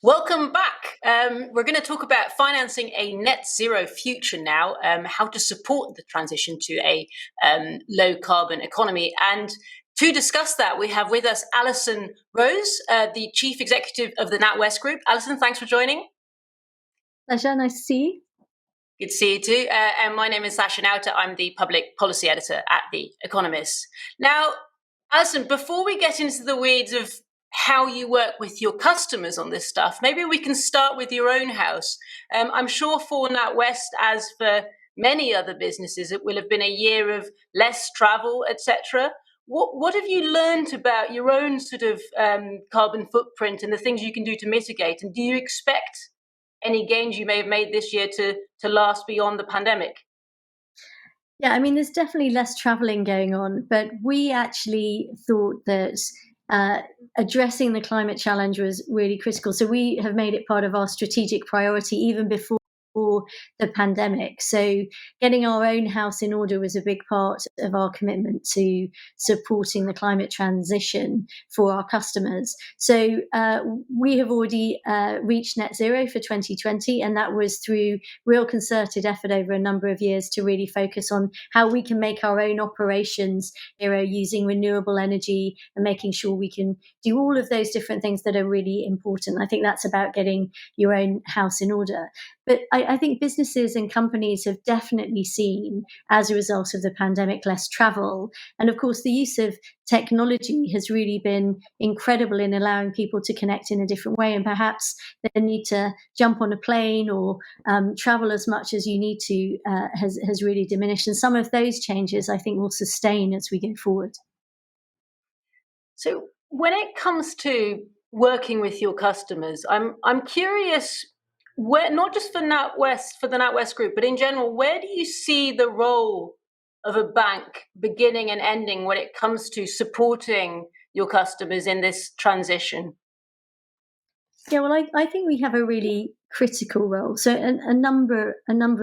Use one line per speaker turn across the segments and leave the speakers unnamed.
Welcome back. We're going to talk about financing a net zero future now, how to support the transition to a low carbon economy. And to discuss that, we have with us Alison Rose, the Chief Executive of the NatWest Group. Alison, thanks for joining.
Pleasure, nice to see you.
Good to see you too. And my name is Sasha Nauta. I'm the Public Policy Editor at The Economist. Now, Alison, before we get into the weeds of how you work with your customers on this stuff, maybe we can start with your own house. I'm sure for NatWest, as for many other businesses, it will have been a year of less travel, etc. What have you learned about your own sort of carbon footprint and the things you can do to mitigate? And do you expect any gains you may have made this year to last beyond the pandemic?
Yeah, I mean, there's definitely less traveling going on, but we actually thought that addressing the climate challenge was really critical. So we have made it part of our strategic priority even before the pandemic. So getting our own house in order was a big part of our commitment to supporting the climate transition for our customers. So we have already reached net zero for 2020, and that was through real concerted effort over a number of years to really focus on how we can make our own operations zero using renewable energy and making sure we can do all of those different things that are really important. I think that's about getting your own house in order. But I think businesses and companies have definitely seen, as a result of the pandemic, less travel. And of course, the use of technology has really been incredible in allowing people to connect in a different way. And perhaps the need to jump on a plane or travel as much as you need to has really diminished. And some of those changes, I think, will sustain as we go forward.
So when it comes to working with your customers, I'm curious, where, not just for the NatWest Group, but in general, where do you see the role of a bank beginning and ending when it comes to supporting your customers in this transition?
Yeah, well, I think we have a really critical role. So a number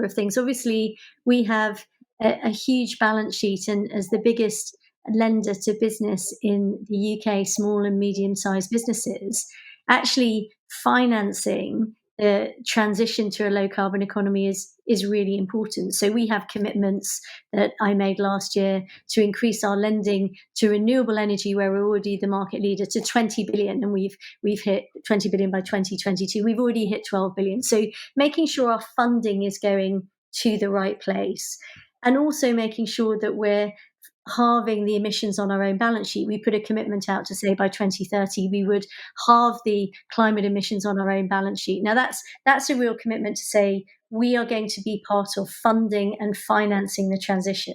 of things. Obviously, we have a huge balance sheet, and as the biggest lender to business in the UK, small and medium-sized businesses, actually financing the transition to a low carbon economy is really important. So we have commitments that I made last year to increase our lending to renewable energy, where we're already the market leader, to 20 billion, and we've hit 20 billion by 2022. We've already hit 12 billion. So making sure our funding is going to the right place, and also making sure that we're halving the emissions on our own balance sheet. We put a commitment out to say by 2030 we would halve the climate emissions on our own balance sheet. Now that's a real commitment to say we are going to be part of funding and financing the transition.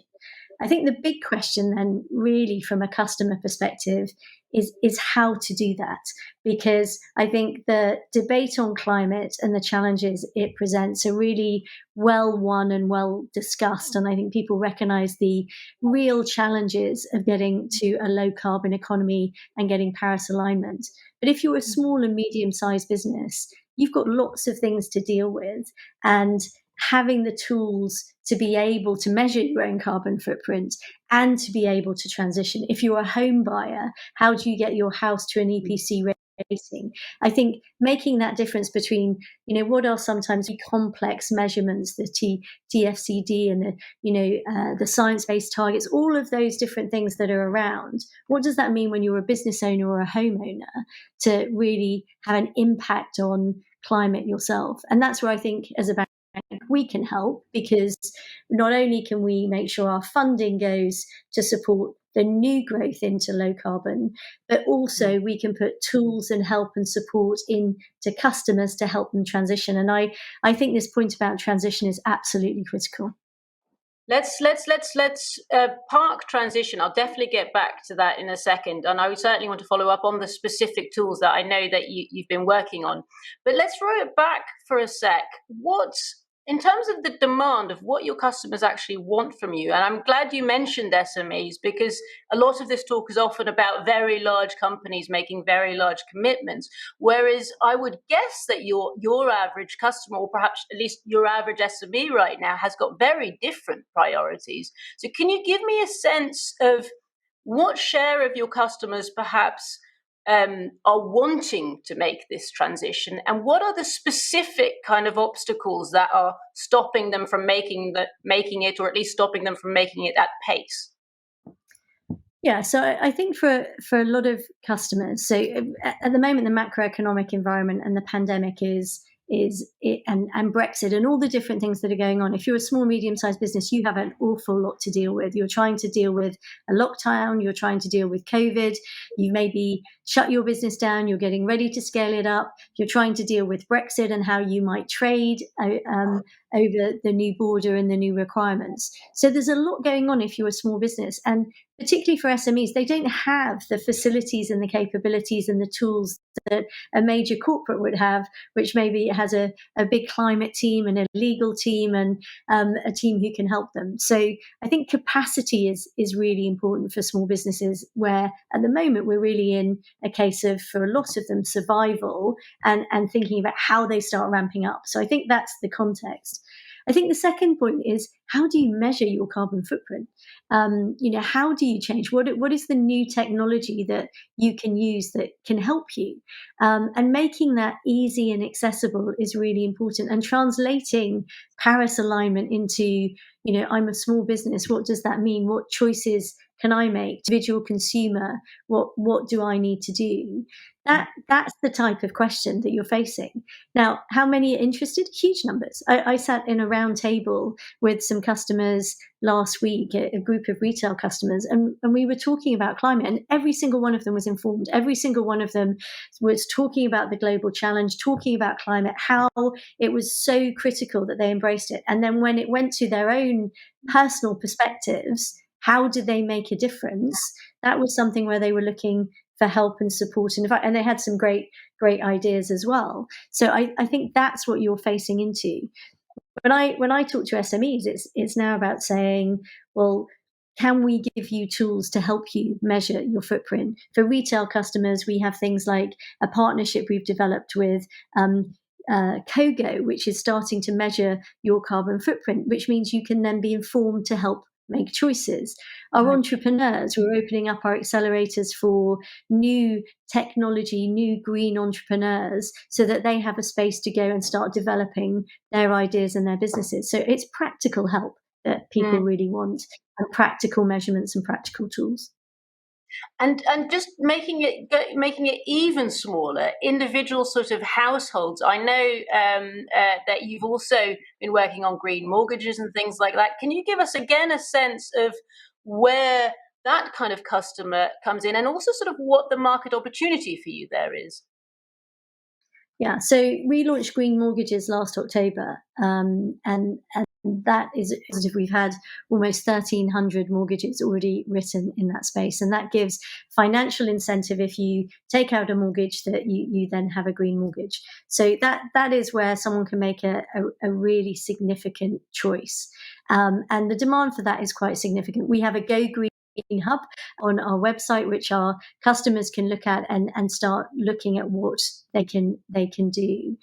I think the big question then, really from a customer perspective, is how to do that, because I think the debate on climate and the challenges it presents are really well won and well discussed, and I think people recognise the real challenges of getting to a low carbon economy and getting Paris alignment. But if you're a small and medium sized business, you've got lots of things to deal with, and having the tools to be able to measure your own carbon footprint and to be able to transition. If you're a home buyer, how do you get your house to an EPC rating? I think making that difference between, what are sometimes complex measurements, the TFCD and the science-based targets, all of those different things that are around. What does that mean when you're a business owner or a homeowner to really have an impact on climate yourself? And that's where I think as a bank, we can help, because not only can we make sure our funding goes to support the new growth into low carbon, but also we can put tools and help and support into customers to help them transition. And I think this point about transition is absolutely critical.
Let's park transition. I'll definitely get back to that in a second, and I would certainly want to follow up on the specific tools that I know that you've been working on. But let's throw it back for a sec. In terms of the demand of what your customers actually want from you, and I'm glad you mentioned SMEs, because a lot of this talk is often about very large companies making very large commitments, whereas I would guess that your average customer, or perhaps at least your average SME right now, has got very different priorities. So can you give me a sense of what share of your customers perhaps are wanting to make this transition, and what are the specific kind of obstacles that are stopping them from making it, or at least stopping them from making it at pace?
Yeah, so I think for a lot of customers, so at the moment, the macroeconomic environment and the pandemic and Brexit and all the different things that are going on. If you're a small, medium-sized business, you have an awful lot to deal with. You're trying to deal with a lockdown. You're trying to deal with COVID. You maybe shut your business down. You're getting ready to scale it up. You're trying to deal with Brexit and how you might trade over the new border and the new requirements. So there's a lot going on if you're a small business, and particularly for SMEs, they don't have the facilities and the capabilities and the tools that a major corporate would have, which maybe has a big climate team and a legal team and a team who can help them. So I think capacity is really important for small businesses, where at the moment we're really in a case of, for a lot of them, survival and thinking about how they start ramping up. So I think that's the context. I think the second point is, how do you measure your carbon footprint? How do you change? What is the new technology that you can use that can help you? And making that easy and accessible is really important. And translating Paris alignment into, I'm a small business. What does that mean? What choices can I make? Individual consumer, what do I need to do? That's the type of question that you're facing. Now, how many are interested? Huge numbers. I sat in a round table with some customers last week, a group of retail customers, and we were talking about climate, and every single one of them was informed. Every single one of them was talking about the global challenge, talking about climate, how it was so critical that they embraced it. And then when it went to their own personal perspectives, how did they make a difference? That was something where they were looking for help and support, and they had some great ideas as well. So I think that's what you're facing into. When I talk to SMEs, it's now about saying, well, can we give you tools to help you measure your footprint? For retail customers, we have things like a partnership we've developed with Kogo, which is starting to measure your carbon footprint, which means you can then be informed to help make choices. Our entrepreneurs, we're opening up our accelerators for new technology, new green entrepreneurs, so that they have a space to go and start developing their ideas and their businesses. So it's practical help that people really want, and practical measurements and practical tools.
And just making it even smaller, individual sort of households. I know that you've also been working on green mortgages and things like that. Can you give us again a sense of where that kind of customer comes in, and also sort of what the market opportunity for you there is?
Yeah, so we launched green mortgages last October, and that is positive. We've had almost 1,300 mortgages already written in that space, and that gives financial incentive if you take out a mortgage that you then have a green mortgage. So that is where someone can make a really significant choice, and the demand for that is quite significant. We have a Go Green hub on our website, which our customers can look at and start looking at what they can do.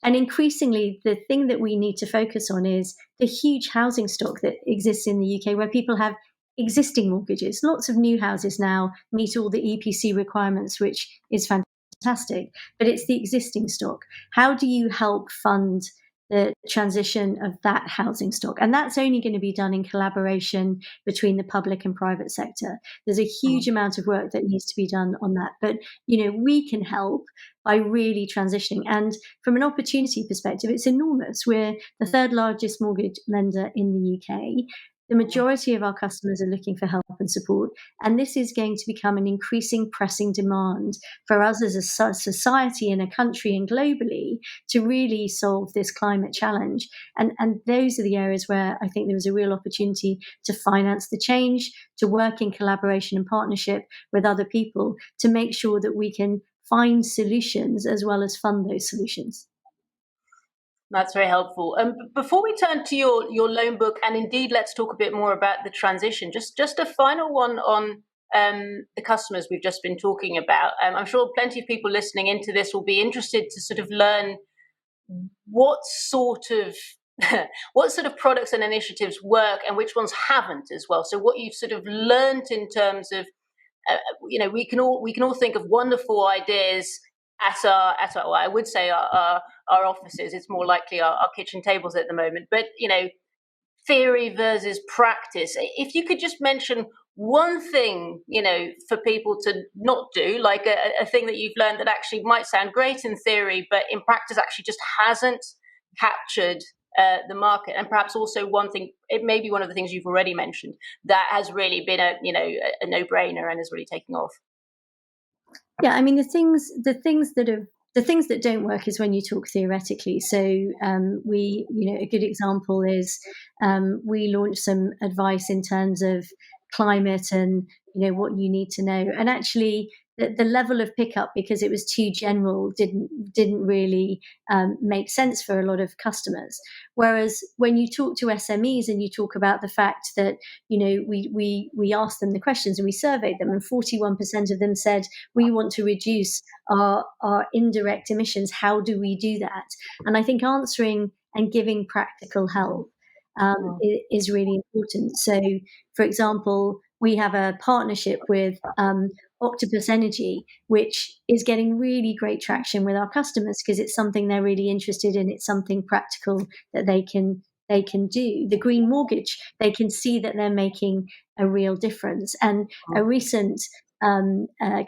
And increasingly, the thing that we need to focus on is the huge housing stock that exists in the UK, where people have existing mortgages. Lots of new houses now meet all the EPC requirements, which is fantastic, but it's the existing stock. How do you help fund the transition of that housing stock? And that's only going to be done in collaboration between the public and private sector. There's a huge amount of work that needs to be done on that. But, we can help by really transitioning. And from an opportunity perspective, it's enormous. We're the third largest mortgage lender in the UK. The majority of our customers are looking for help and support, and this is going to become an increasing pressing demand for us as a society and a country and globally to really solve this climate challenge. And those are the areas where I think there is a real opportunity to finance the change, to work in collaboration and partnership with other people to make sure that we can find solutions as well as fund those solutions.
That's very helpful. Before we turn to your loan book, and indeed let's talk a bit more about the transition, just a final one on the customers we've just been talking about. I'm sure plenty of people listening into this will be interested to sort of learn what sort of products and initiatives work and which ones haven't as well. So what you've sort of learned in terms of we can all think of wonderful ideas at our well, I would say our offices. It's more likely our kitchen tables at the moment. But theory versus practice. If you could just mention one thing, for people to not do, like a thing that you've learned that actually might sound great in theory, but in practice actually just hasn't captured the market, and perhaps also one thing, it may be one of the things you've already mentioned that has really been a no-brainer and is really taking off.
Yeah, I mean the things that don't work is when you talk theoretically. So a good example is we launched some advice in terms of climate and what you need to know, and actually the level of pickup, because it was too general, didn't really make sense for a lot of customers. Whereas when you talk to SMEs and you talk about the fact that we asked them the questions and we surveyed them, and 41% of them said we want to reduce our indirect emissions. How do we do that? And I think answering and giving practical help is really important. So, for example, we have a partnership with Octopus Energy, which is getting really great traction with our customers because it's something they're really interested in. It's something practical that they can do. The green mortgage, they can see that they're making a real difference. And a recent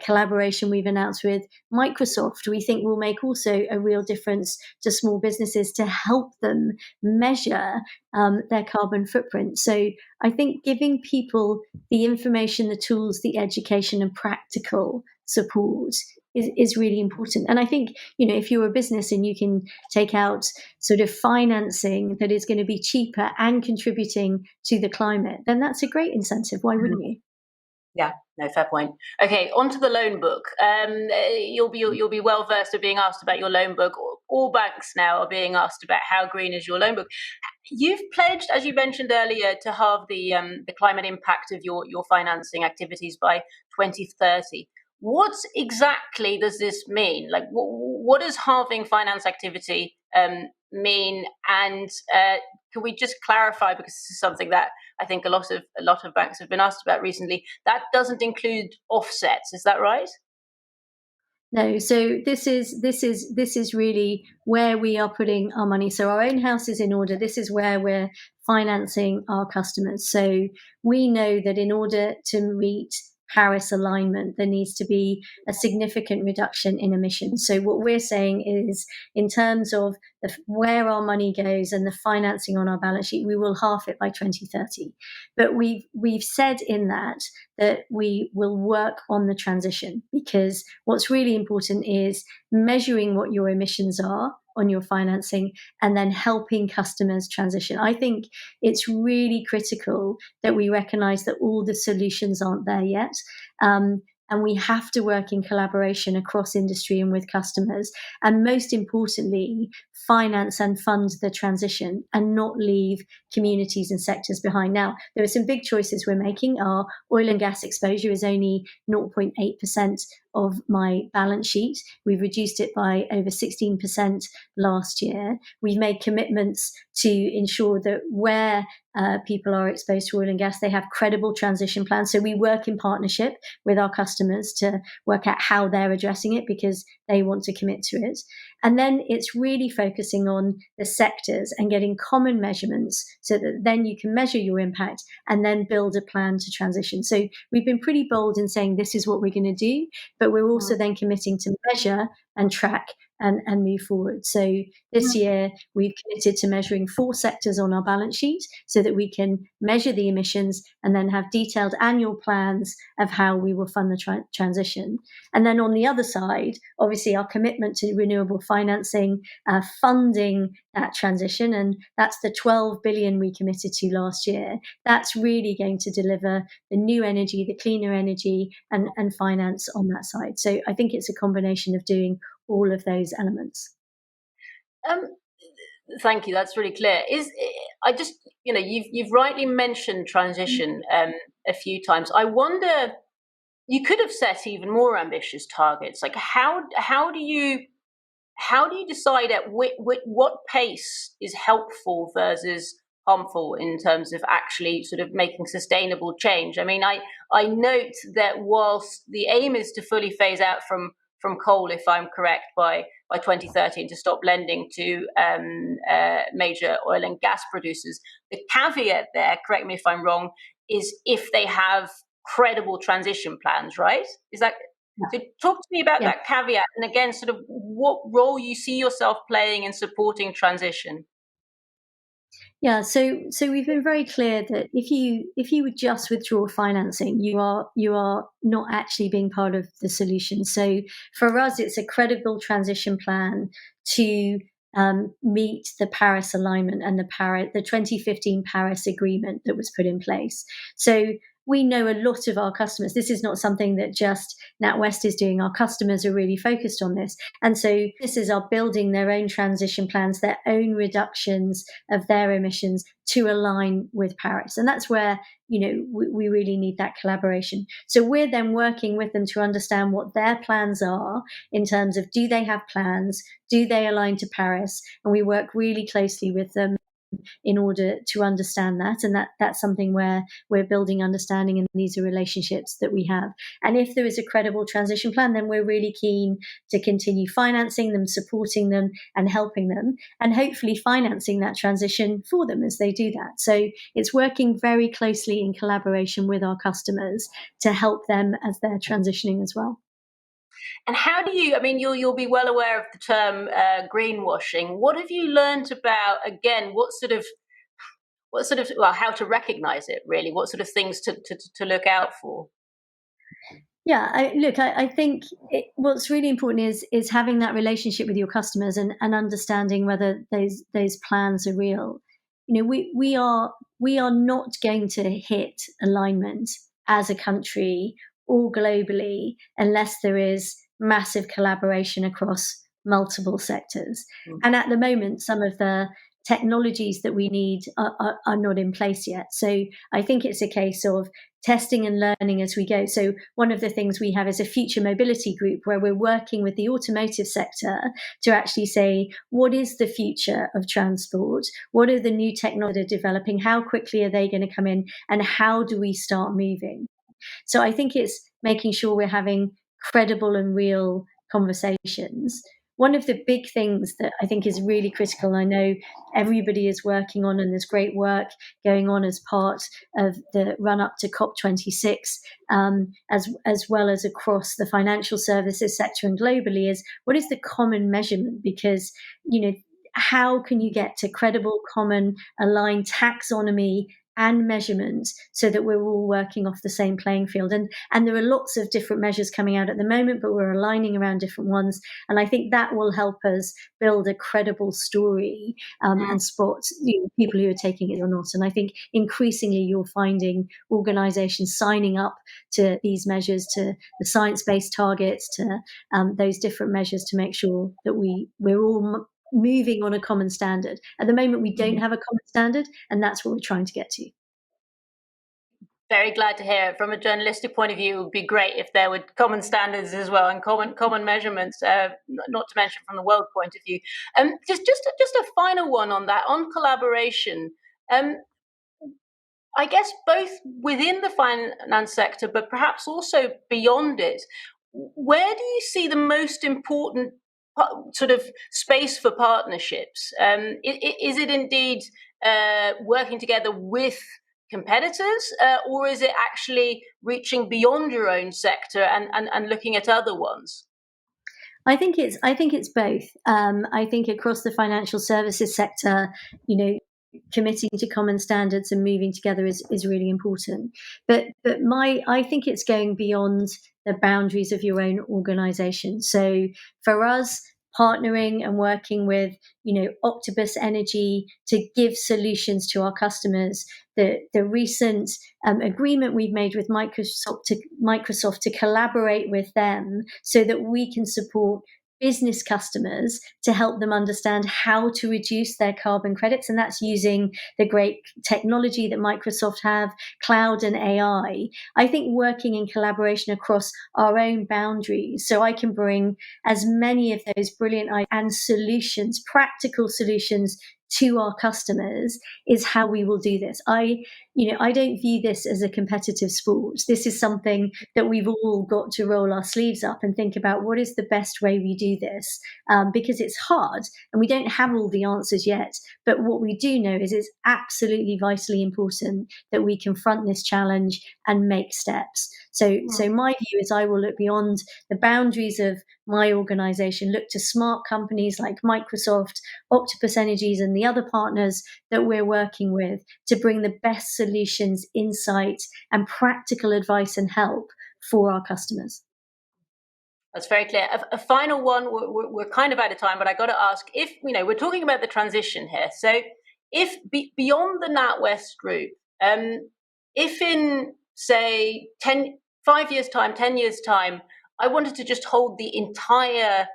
collaboration we've announced with Microsoft, we think will make also a real difference to small businesses to help them measure their carbon footprint. So I think giving people the information, the tools, the education, and practical support is really important. And I think, if you're a business and you can take out sort of financing that is going to be cheaper and contributing to the climate, then that's a great incentive. Why wouldn't you?
Yeah, no, fair point. Okay, onto the loan book. You'll be well versed of being asked about your loan book. All banks now are being asked about how green is your loan book. You've pledged, as you mentioned earlier, to halve the climate impact of your financing activities by 2030. What exactly does this mean? Like, what does halving finance activity mean? And can we just clarify, because this is something that I think a lot of banks have been asked about recently, that doesn't include offsets. Is that right?
No, so this is really where we are putting our money. So our own house is in order. This is where we're financing our customers. So we know that in order to meet Paris alignment, there needs to be a significant reduction in emissions. So what we're saying is, in terms of where our money goes and the financing on our balance sheet, we will halve it by 2030. But we've said in that we will work on the transition, because what's really important is measuring what your emissions are on your financing and then helping customers transition. I think it's really critical that we recognize that all the solutions aren't there yet. And we have to work in collaboration across industry and with customers. And most importantly, finance and fund the transition and not leave communities and sectors behind. Now, there are some big choices we're making. Our oil and gas exposure is only 0.8% of my balance sheet. We've reduced it by over 16% last year. We've made commitments to ensure that where people are exposed to oil and gas, they have credible transition plans. So we work in partnership with our customers to work out how they're addressing it, because they want to commit to it. And then it's really focusing on the sectors and getting common measurements so that then you can measure your impact and then build a plan to transition. So we've been pretty bold in saying this is what we're going to do, but we're also then committing to measure and track and move forward. So this year, we've committed to measuring 4 sectors on our balance sheet so that we can measure the emissions and then have detailed annual plans of how we will fund the transition. And then on the other side, obviously, our commitment to renewable financing, funding that transition, and that's the 12 billion we committed to last year. That's really going to deliver the new energy, the cleaner energy, and finance on that side. So I think it's a combination of doing all of those elements.
Thank you. That's really clear. You've rightly mentioned transition a few times. I wonder, you could have set even more ambitious targets. Like, how do you decide at what pace is helpful versus harmful in terms of actually sort of making sustainable change. I mean, I note that whilst the aim is to fully phase out from coal, if I'm correct, by 2030 and to stop lending to major oil and gas producers, the caveat there, correct me if I'm wrong, is if they have credible transition plans, right? Is that so? Talk to me about that caveat, and again, sort of what role you see yourself playing in supporting transition.
Yeah, so we've been very clear that if you would just withdraw financing, you are not actually being part of the solution. So for us, it's a credible transition plan to meet the Paris alignment and the 2015 Paris Agreement that was put in place. So we know a lot of our customers. This is not something that just NatWest is doing. Our customers are really focused on this. And so businesses are building their own transition plans, their own reductions of their emissions to align with Paris. And that's where, we really need that collaboration. So we're then working with them to understand what their plans are in terms of, do they have plans? Do they align to Paris? And we work really closely with them in order to understand that. And that's something where we're building understanding, and these are relationships that we have. And if there is a credible transition plan, then we're really keen to continue financing them, supporting them, and helping them, and hopefully financing that transition for them as they do that. So it's working very closely in collaboration with our customers to help them as they're transitioning as well.
And how do you, I mean, you'll be well aware of the term greenwashing. What have you learned about, again, what sort of, well, how to recognize it, really? What sort of things to look out for?
Yeah, I think what's really important is having that relationship with your customers and understanding whether those plans are real. We are not going to hit alignment as a country or globally unless there is massive collaboration across multiple sectors. And at the moment, some of the technologies that we need are not in place yet. So I think it's a case of testing and learning as we go. So one of the things we have is a future mobility group where we're working with the automotive sector to actually say, what is the future of transport? What are the new technologies developing? How quickly are they going to come in? And how do we start moving? So I think it's making sure we're having credible and real conversations. One of the big things that I think is really critical, I know everybody is working on, and there's great work going on as part of the run up to COP26, as well as across the financial services sector and globally, is what is the common measurement? Because, how can you get to credible, common, aligned taxonomy and measurements so that we're all working off the same playing field? And there are lots of different measures coming out at the moment, but we're aligning around different ones. And I think that will help us build a credible story and spot people who are taking it or not. And I think increasingly you're finding organizations signing up to these measures, to the science-based targets, to those different measures to make sure that we're all moving on a common standard. At the moment, we don't have a common standard, and that's what we're trying to get to.
Very glad to hear it. From a journalistic point of view, it would be great if there were common standards as well and common measurements, not to mention from the world point of view. Just a final one on that, on collaboration. I guess both within the finance sector, but perhaps also beyond it, where do you see the most important sort of space for partnerships? Is it indeed working together with competitors, or is it actually reaching beyond your own sector and looking at other ones?
I think it's both. I think across the financial services sector, committing to common standards and moving together is really important. But I think it's going beyond the boundaries of your own organization. So for us, partnering and working with Octopus Energy to give solutions to our customers, the recent agreement we've made with Microsoft to collaborate with them so that we can support business customers to help them understand how to reduce their carbon credits. And that's using the great technology that Microsoft have, cloud and AI. I think working in collaboration across our own boundaries, so I can bring as many of those brilliant ideas and solutions, practical solutions to our customers is how we will do this. I don't view this as a competitive sport. This is something that we've all got to roll our sleeves up and think about what is the best way we do this, because it's hard and we don't have all the answers yet. But what we do know is it's absolutely vitally important that we confront this challenge and make steps. So my view is I will look beyond the boundaries of my organization, look to smart companies like Microsoft, Octopus Energies, and the other partners that we're working with to bring the best solutions, insight, and practical advice and help for our customers.
That's very clear. A final one, we're kind of out of time, but I got to ask, if, we're talking about the transition here. So if beyond the NatWest group, if in, say, 5 years' time, 10 years' time, I wanted to just hold the entire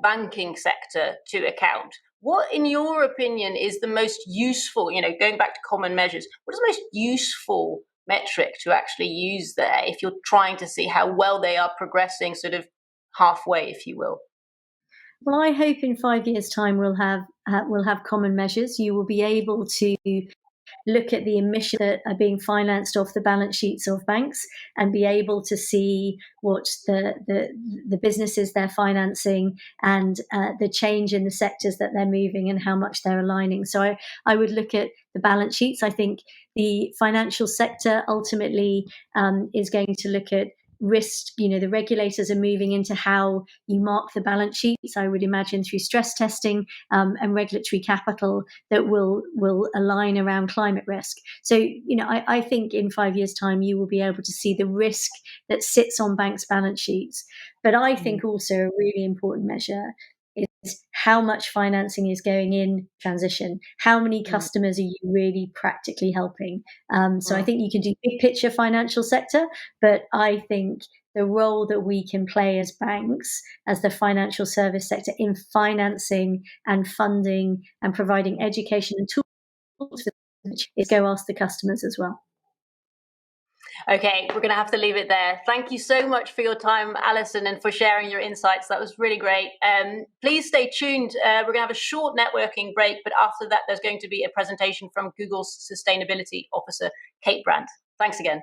banking sector to account, what, in your opinion, is the most useful, going back to common measures, what is the most useful metric to actually use there if you're trying to see how well they are progressing sort of halfway, if you will?
Well, I hope in 5 years' time we'll have common measures. You will be able to look at the emissions that are being financed off the balance sheets of banks and be able to see what the businesses they're financing and the change in the sectors that they're moving and how much they're aligning. So I would look at the balance sheets. I think the financial sector ultimately is going to look at risk. The regulators are moving into how you mark the balance sheets, I would imagine, through stress testing and regulatory capital that will align around climate risk. So I think in 5 years' time you will be able to see the risk that sits on banks' balance sheets. But I think also a really important measure is how much financing is going in transition. How many customers are you really practically helping? So I think you can do big picture financial sector, but I think the role that we can play as banks, as the financial service sector, in financing and funding and providing education and tools is go ask the customers as well.
Okay, we're going to have to leave it there. Thank you so much for your time, Alison, and for sharing your insights. That was really great. Please stay tuned. We're going to have a short networking break, but after that, there's going to be a presentation from Google's Sustainability Officer, Kate Brandt. Thanks again.